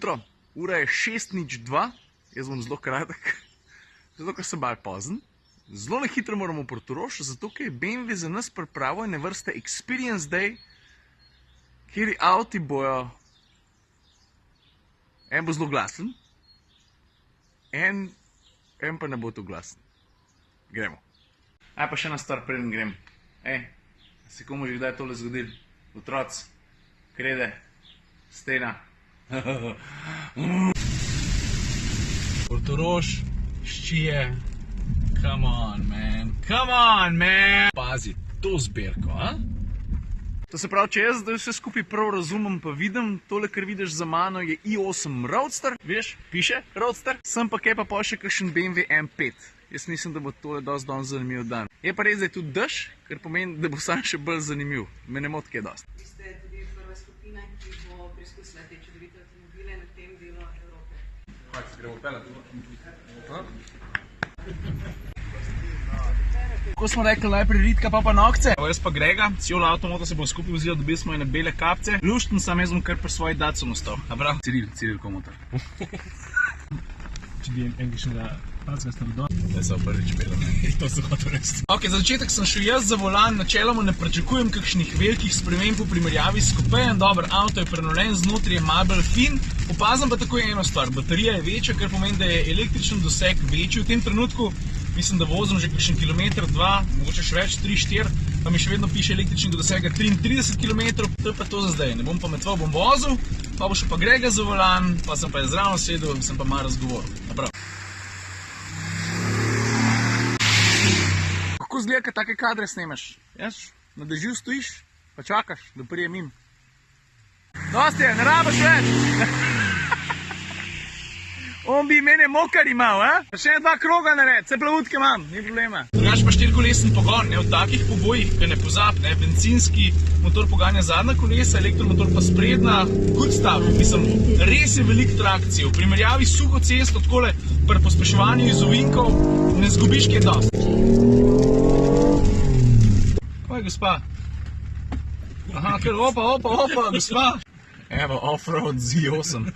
jutro, ura je 6:02, jaz bom zelo kratek, zato ker sem malo pozen. Zelo na hitro moramo v Portorož, zato ker je BMW za nas pripravil ene vrste Experience Day, kjer avti bojo, en bo zelo glasen, en pa ne bo to glasen. Gremo. Aj pa še ena stvar, preden grem. Se komu že kdaj tole zgodil? Otroci, krede, stena. Portorož, ščije. Come on, man. Pazi, to zbirko, a? To se pravi, če jaz zdaj vse skupaj prav razumem, pa vidim, tole, kar vidiš za mano, je i8 Roadster, veš, piše Roadster, sem pa kaj pa še kakšen BMW M5. Jaz mislim, da bo to dosti zanimiv dan. Je pa res, da je tudi dež, kar pomeni, da bo sam še bolj zanimiv. Me ne moti kaj dosti. Vi ste tudi prva skupina, ki bo preizkusila te čudovite avtomobile na tem delu Evrope. Kaj se gremo peljati? Ko smo rekli najprej Ritka pa nokce, jaz pa Grega, Ciolo Avtomoto se bom skupaj vzeli, dobili smo ene bele kapce. Lušten sam, jaz bom kar pri svoji Datsun ostal. A prav? Ciril komotor. Če bi enkišnega packa starodon. Da so prvič pelo, ne? To so hotel res. Ok, za začetek sem šel jaz za volan, načeloma ne pričakujem kakšnih velikih sprememb v primerjavi s kupejem. Dober, avto je prenovljen, znotraj je malo bolj fin. Opazam pa takoj eno stvar, baterija je večja, kar pomeni, da je električen doseg večji v tem trenutku. Mislim, da vozim že kakšen kilometer, 2, mogoče še več, 3, 4, pa mi še vedno piše električnega dosega 33 km, to je pa to za zdaj. Ne bom pa metval, bom vozil, pa bo še pa Grega za volan, pa sem pa je zravno sedel, sem pa malo razgovoril. Kako zgleda, kad take kadre snemaš? Na dežju stojiš, pa čakaš, da prije mim. Dosti je, ne rabaš več! On bi mene mokar imal, a? Še 2 kroga nared, vse plavutke imam, ni problema. Drugač pa 4-kolesen pogon, ne, v takih pobojih, kaj ne pozab, ne, bencinski motor poganja zadnja kolesa, elektromotor pa sprednja, good stuff, mislim, res je veliko trakcije, v primerjavi s suho cesto, takole, pri pospeševanju iz ovinkov, ne zgubiš kaj dosti. Kaj, gospa? Aha, ker opa, gospa. Evo, off-road Z8.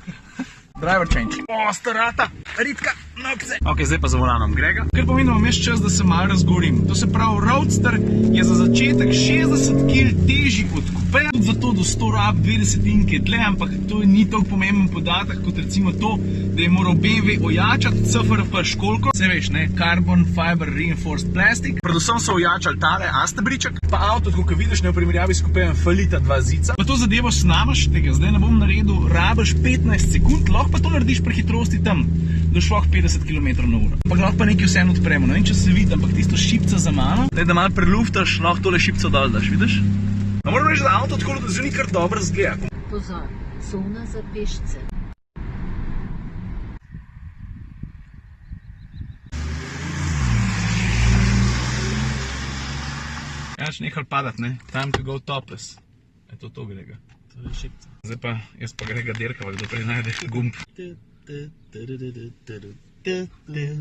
Driver change. O, starata, Ritka, nokce. Ok, zdaj pa za volanom Grega. Ker pomeni, da imam jaz čas, da se malo razgovorim. To se pravi, Roadster je za začetek 60 kg težji od kupe. Tudi zato do 100 rab 20 dlje, ampak to ni tako pomemben podatek, kot recimo to, da je moral BMW ojačati CFRP školko. Vse veš, ne, Carbon Fiber Reinforced Plastic. Predvsem so ojačali tale astebriček. Pa avto, tako kot vidiš, ne v primerjavi s kupejem, falita 2 zica. Pa to zadevo snamaš, tega zdaj ne bom naredil, rabiš 15 sekund, lahko pa to narediš pri hitrosti tam, do šloh 50 km/h. Ampak lahko pa nekaj vseeno odpremo, ne vem, če se vidi, ampak tisto šipca za mano, da malo preluftaš, lahko tole šipco dol daš, vidiš? A moram reči, da avto tako da zveni kar dobro zgleda. Pozor, cona za pešce. Ja, če nehal padat, ne? Time to go topless. Je to Grega. To je šipca. Zdaj pa, jaz pa Grega dirkava, kdo prej najde gumb.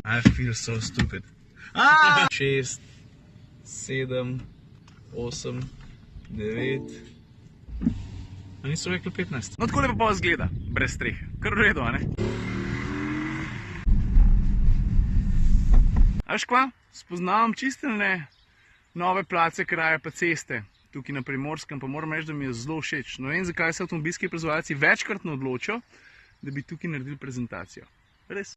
I feel so stupid. 6, 7, 8, 9. A niso rekli 15? No, tako lepo pa zgleda, brez strehe. Kar v redu, a ne? A veš kva? Spoznavam čistelne nove place, kraje pa ceste. Tukaj na Primorskem, pa moram reči, da mi je zelo všeč. No, vem, zakaj se avtomobilski proizvajalci večkrat odločijo, da bi tukaj naredili prezentacijo. Res.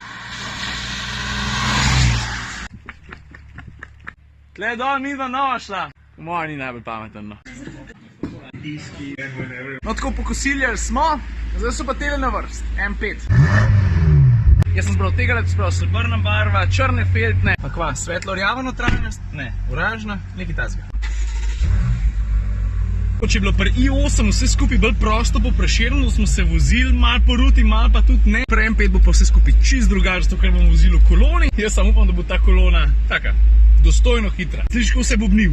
Tle dol mi dva nova šla. Po mojem ni najbolj pameten, no. No, tako pokosiljali smo, zdaj so pa tele na vrst. M5. Jaz sem zbral tega, srebrna barva, črne feltne. Pa kva, svetlo rjava notranjost? Ne, oranžna, nekaj tazga. Če je bilo pri i8 vse skupaj bolj prosto po Prešernu, smo se vozili malo po ruti, malo pa tudi ne. Pri M5 bo pa vse skupaj čist drugače, zato ker bomo vozili v koloni. Jaz samo upam, da bo ta kolona taka, dostojno hitra. Slišiš, kako se bobni?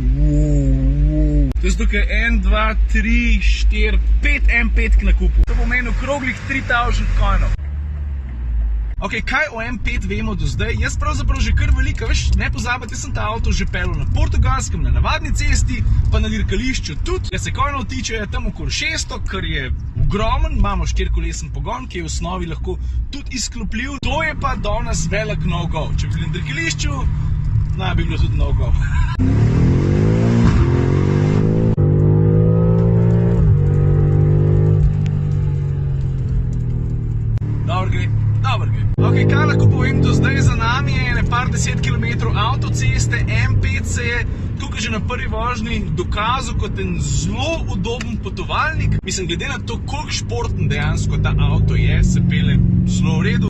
To je zato, ker 1, 2, 3, 4, 5 M5 na kupu. To bo meni okroglih 3000 coinov. Ok, kaj o M5 vemo do zdaj? Jaz pravzaprav že kar veliko, veš, ne pozabite, jaz sem ta avto že peljal na Portugalskem, na navadni cesti, pa na dirkališču tudi. Jaz se konjno vtiče tam okoli 600, kar je ogromen, imamo 4-kolesen pogon, ki je v osnovi lahko tudi izklopljiv. To je pa danes velik no-go. Če bi bili na dirkališču, bi bilo tudi no-go. Dobro gre. Ok, kaj lahko povem do zdaj? Za nami je ne par 10 km avtoceste. M5 se je tukaj že na prvi vožnji dokazal kot en zelo udoben potovalnik. Mislim, glede na to, koliko športen dejansko ta avto je, se pelje zelo v redu.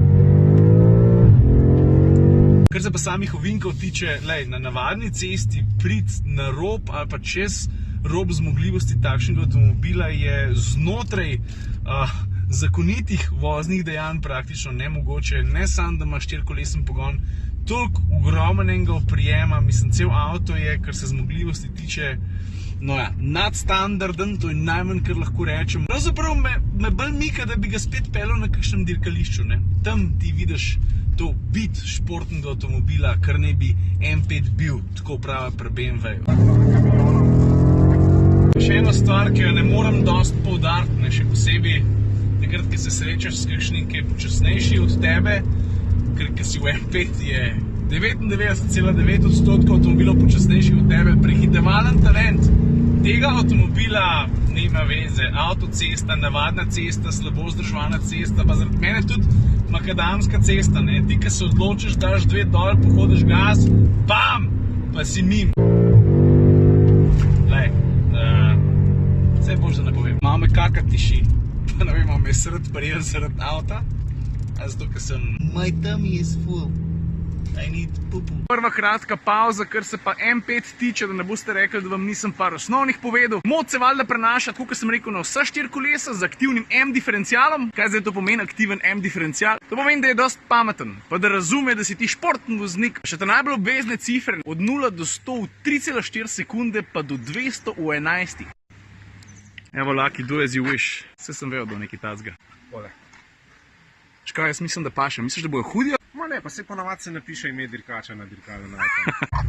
Kar se pa samih ovinkov tiče, na navadni cesti priti na rob ali pa čez rob zmogljivosti takšnega avtomobila je znotraj zakonitih voznih dejanj praktično nemogoče. Ne samo, da ima 4-kolesen pogon, toliko ogromnega oprijema, mislim, cel avto je, kar se zmogljivosti tiče, nadstandarden, to je najmanj, kar lahko rečem. Pravzaprav me bolj mika, da bi ga spet peljal na kakšnem dirkališču, ne. Tam ti vidiš to bit športnega avtomobila, kar ne bi M5 bil, tako pravi pri BMW-ju. Še eno stvar, ki jo ne moram dosti poudariti, še posebej takrat, ki se srečaš s kakšnim, ki je počasnejši od tebe, ker si v M5 je 99,9% avtomobilov počasnejši od tebe. Prehitevalen talent tega avtomobila nima veze. Avtocesta, navadna cesta, slabo vzdrževana cesta, pa zaradi mene tudi makadamska cesta, ne. Ti, ki se odločiš, daš 2 dol, pohodiš gas, bam, pa si mim. Vse boš, da ne povem. Malo me kaka tiši. Pa ne vem, me je srd prijel zaradi avta, zato, ker sem my tummy is full, I need pupu. Prva kratka pauza, kar se pa M5 tiče, da ne boste rekli, da vam nisem par osnovnih povedal. Moč se valjda prenaša, tako kot sem rekel, na vsa 4 kolesa z aktivnim M-diferencialom. Kaj zdaj to pomeni aktiven M-diferencial? To pomeni, da je dost pameten, pa da razume, da si ti športni voznik. Še te najbolj obvezne cifre, od 0 do 100 v 3,4 sekunde, pa do 200 v 11. Evo, Lucky, do as you wish. Vse sem vedel, da je nekaj tacga. Pole. Škaj, jaz mislim, da paše. Misliš, da bojo hudijo? Ma ne, pa se ponavadi se napiše ime dirkača na dirkalu na avto.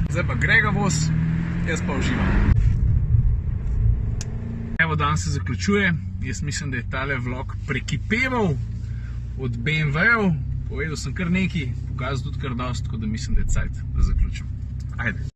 Zdaj pa grega voz, jaz pa uživam. Evo, dan se zaključuje. Jaz mislim, da je tale vlog prekipeval od BMW-ev. Povedal sem kar nekaj, pokazal tudi kar dost, tako da mislim, da je cajt, da zaključim. Ajde.